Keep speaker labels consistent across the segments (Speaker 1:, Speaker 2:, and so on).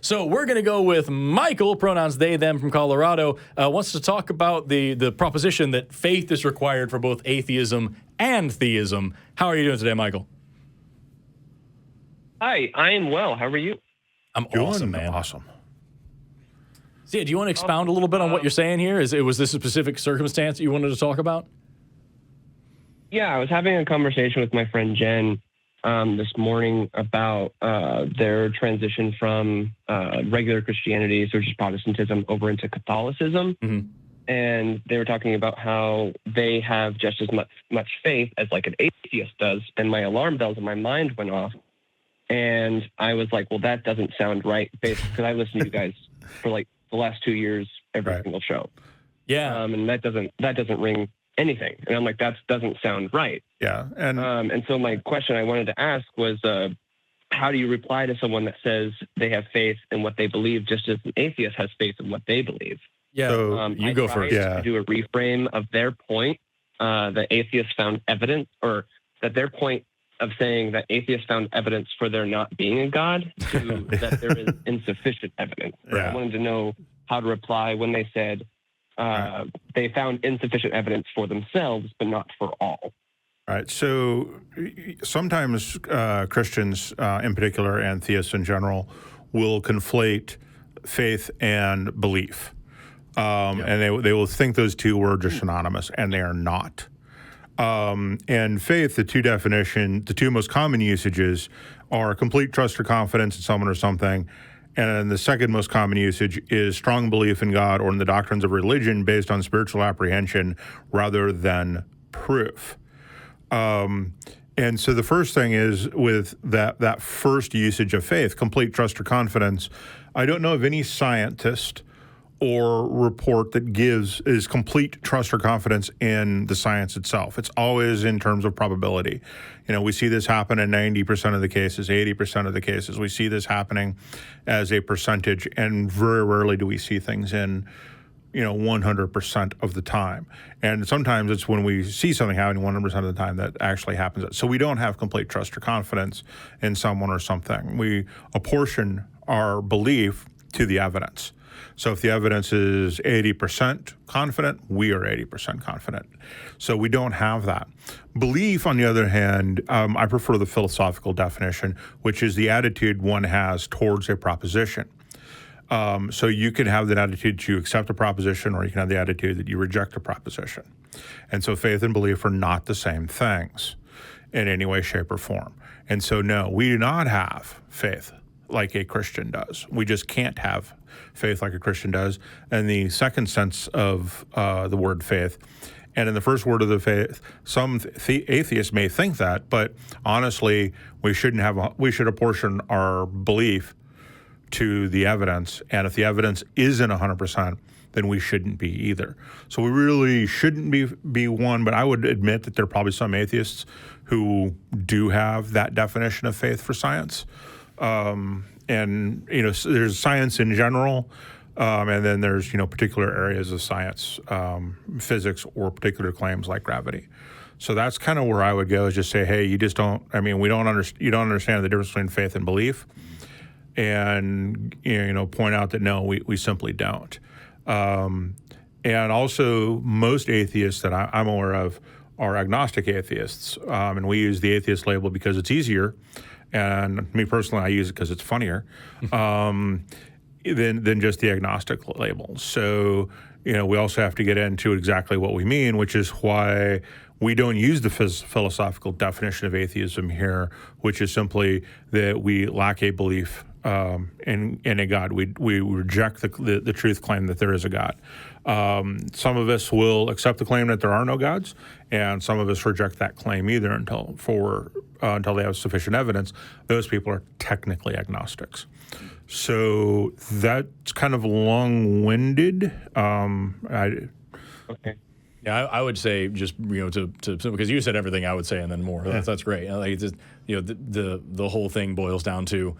Speaker 1: So we're going to go with Michael, pronouns they, them, from Colorado, wants to talk about the proposition that faith is required for both atheism and theism. How are you doing today, Michael?
Speaker 2: Hi, I am well. How are you?
Speaker 1: I'm awesome, man.
Speaker 3: Awesome.
Speaker 1: So, do you want to expound a little bit on what you're saying here? Was this a specific circumstance that you wanted to talk about?
Speaker 2: Yeah, I was having a conversation with my friend Jen this morning about their transition from regular Christianity, so just Protestantism, over into Catholicism.
Speaker 1: Mm-hmm.
Speaker 2: And they were talking about how they have just as much faith as like an atheist does. And my alarm bells in my mind went off. And I was like, well, that doesn't sound right, because I listened to you guys for like the last 2 years, every single show.
Speaker 1: Yeah.
Speaker 2: And that doesn't ring anything. And I'm like, that doesn't sound right.
Speaker 3: Yeah.
Speaker 2: And so my question I wanted to ask was, how do you reply to someone that says they have faith in what they believe, just as an atheist has faith in what they believe?
Speaker 1: Yeah. So you go first.
Speaker 2: To do a reframe of their point, that atheists found evidence, or that their point of saying that atheists found evidence for there not being a God, to that there is insufficient evidence.
Speaker 3: Yeah.
Speaker 2: I wanted to know how to reply when they said they found insufficient evidence for themselves, but not for all.
Speaker 3: Right. So sometimes Christians in particular, and theists in general, will conflate faith and belief. And they will think those two words are synonymous, and they are not. And faith, the two most common usages are complete trust or confidence in someone or something. And the second most common usage is strong belief in God or in the doctrines of religion based on spiritual apprehension rather than proof. And so the first thing is with that first usage of faith, complete trust or confidence. I don't know of any scientist or report that is complete trust or confidence in the science itself. It's always in terms of probability. We see this happen in 90% of the cases, 80% of the cases. We see this happening as a percentage, and very rarely do we see things in 100% of the time. And sometimes it's when we see something happening 100% of the time that actually happens. So we don't have complete trust or confidence in someone or something. We apportion our belief to the evidence. So if the evidence is 80% confident, we are 80% confident. So we don't have that. Belief, on the other hand, I prefer the philosophical definition, which is the attitude one has towards a proposition. So you can have that attitude to accept a proposition, or you can have the attitude that you reject a proposition. And so faith and belief are not the same things in any way, shape, or form. And so no, we do not have faith like a Christian does. We just can't have faith like a Christian does. And the second sense of the word faith, and in the first word of the faith, some atheists may think that, but honestly, we should apportion our belief to the evidence. And if the evidence isn't 100%, then we shouldn't be either. So we really shouldn't be one, but I would admit that there are probably some atheists who do have that definition of faith for science. And there's science in general, and then there's particular areas of science, physics, or particular claims like gravity. So that's kind of where I would go, is just say, hey, you just don't. I mean, you don't understand the difference between faith and belief, and point out that no, we simply don't. And also, most atheists that I'm aware of are agnostic atheists, and we use the atheist label because it's easier. And me personally, I use it because it's funnier than just the agnostic label. So, we also have to get into exactly what we mean, which is why we don't use the philosophical definition of atheism here, which is simply that we lack a belief in a God. We reject the truth claim that there is a God. Some of us will accept the claim that there are no gods, and some of us reject that claim either until they have sufficient evidence. Those people are technically agnostics. So that's kind of long-winded. Okay.
Speaker 1: Yeah, I would say just to because you said everything I would say and then more. That's great. Like it's just, the whole thing boils down to,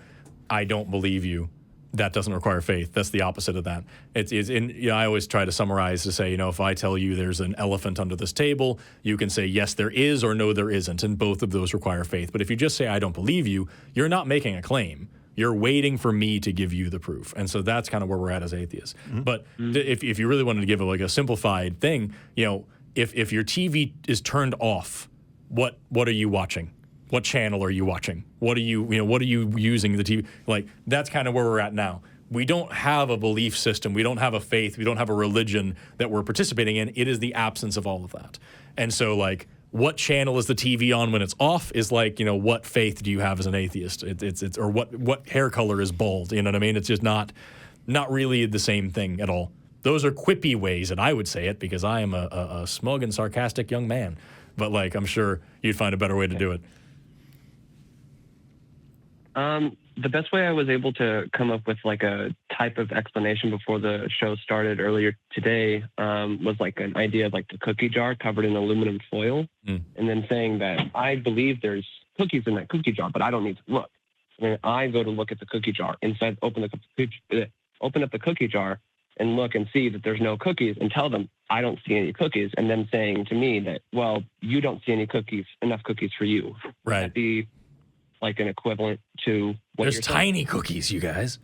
Speaker 1: I don't believe you. That doesn't require faith. That's the opposite of that. I always try to summarize to say, if I tell you there's an elephant under this table, you can say, yes, there is, or no, there isn't. And both of those require faith. But if you just say, I don't believe you, you're not making a claim. You're waiting for me to give you the proof. And so that's kind of where we're at as atheists. But if you really wanted to give a simplified thing, if your TV is turned off, what are you watching? What channel are you watching? What are you using the TV? Like, that's kind of where we're at now. We don't have a belief system. We don't have a faith. We don't have a religion that we're participating in. It is the absence of all of that. And so, like, what channel is the TV on when it's off is like, what faith do you have as an atheist? It's or what hair color is bald? You know what I mean? It's just not really the same thing at all. Those are quippy ways that I would say it, because I am a smug and sarcastic young man. But, like, I'm sure you'd find a better way to do it.
Speaker 2: The best way I was able to come up with like a type of explanation before the show started earlier today was like an idea of like the cookie jar covered in aluminum foil, and then saying that I believe there's cookies in that cookie jar, but I don't need to look. And I go to look at the cookie jar, open up the cookie jar and look and see that there's no cookies, and tell them I don't see any cookies, and then saying to me that, well, you don't see enough cookies for you.
Speaker 1: Right.
Speaker 2: That'd be like an equivalent to what
Speaker 1: there's
Speaker 2: you're
Speaker 1: tiny cookies, you guys.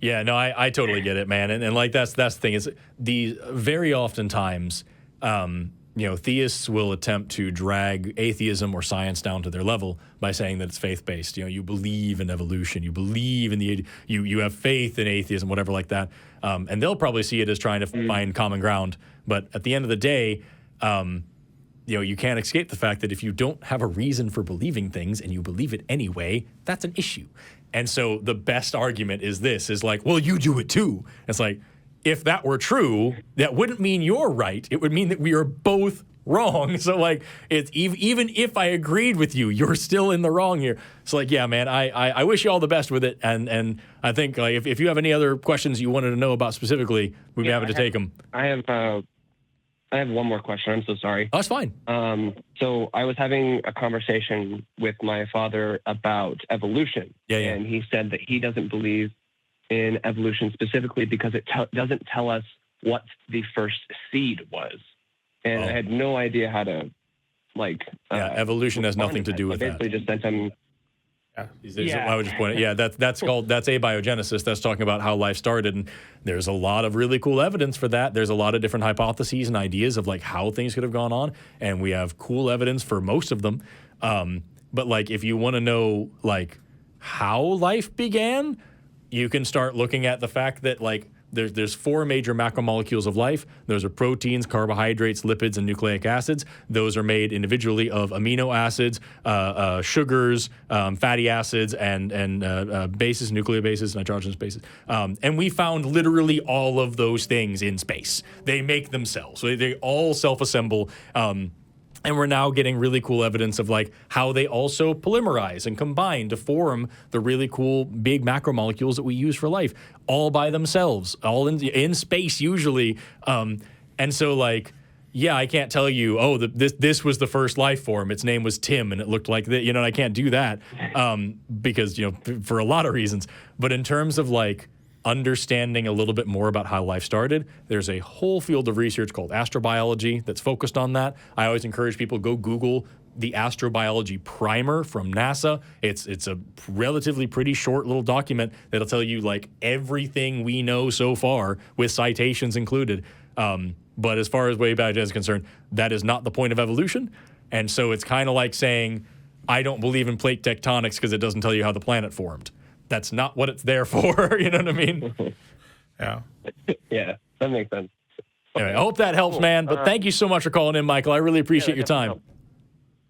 Speaker 1: Yeah, no, I totally get it, man. And like that's the thing is very oftentimes, theists will attempt to drag atheism or science down to their level by saying that it's faith-based. You believe in evolution, you believe in you have faith in atheism, whatever like that. And they'll probably see it as trying to find common ground. But at the end of the day, you can't escape the fact that if you don't have a reason for believing things and you believe it anyway, that's an issue. And so the best argument is like, well, you do it too. It's like, if that were true, that wouldn't mean you're right. It would mean that we are both wrong. So, like, it's even if I agreed with you, you're still in the wrong here. So, like, yeah, man, I wish you all the best with it. And I think like, if you have any other questions you wanted to know about specifically, we'd be happy to take them.
Speaker 2: I have one more question. I'm so sorry.
Speaker 1: Oh, that's fine.
Speaker 2: So I was having a conversation with my father about evolution.
Speaker 1: Yeah.
Speaker 2: And he said that he doesn't believe in evolution specifically because it doesn't tell us what the first seed was. And I had no idea how to, like...
Speaker 1: evolution has nothing to do with that.
Speaker 2: I basically just sent him...
Speaker 1: I would just point out, that's abiogenesis. That's talking about how life started, and there's a lot of really cool evidence for that. There's a lot of different hypotheses and ideas of like how things could have gone on, and we have cool evidence for most of them. But like, if you want to know like how life began, you can start looking at the fact that like there's four major macromolecules of life. Those are proteins, carbohydrates, lipids, and nucleic acids. Those are made individually of amino acids, sugars, fatty acids, and bases, nucleobases, nitrogenous bases. And we found literally all of those things in space. They make themselves. So they all self-assemble. And we're now getting really cool evidence of like how they also polymerize and combine to form the really cool big macromolecules that we use for life, all by themselves, all in space usually. And so like, yeah, I can't tell you, this was the first life form. Its name was Tim, and it looked like that. I can't do that because for a lot of reasons. But in terms of like understanding a little bit more about how life started, there's a whole field of research called astrobiology that's focused on that. I always encourage people go Google the astrobiology primer from NASA. It's a relatively pretty short little document that'll tell you like everything we know so far with citations included. But as far as abiogenesis is concerned, that is not the point of evolution. And so it's kind of like saying, I don't believe in plate tectonics because it doesn't tell you how the planet formed. That's not what it's there for. You know what I mean?
Speaker 3: Yeah.
Speaker 2: Yeah, that makes sense.
Speaker 1: Anyway, I hope that helps, man. But thank you so much for calling in, Michael. I really appreciate your time.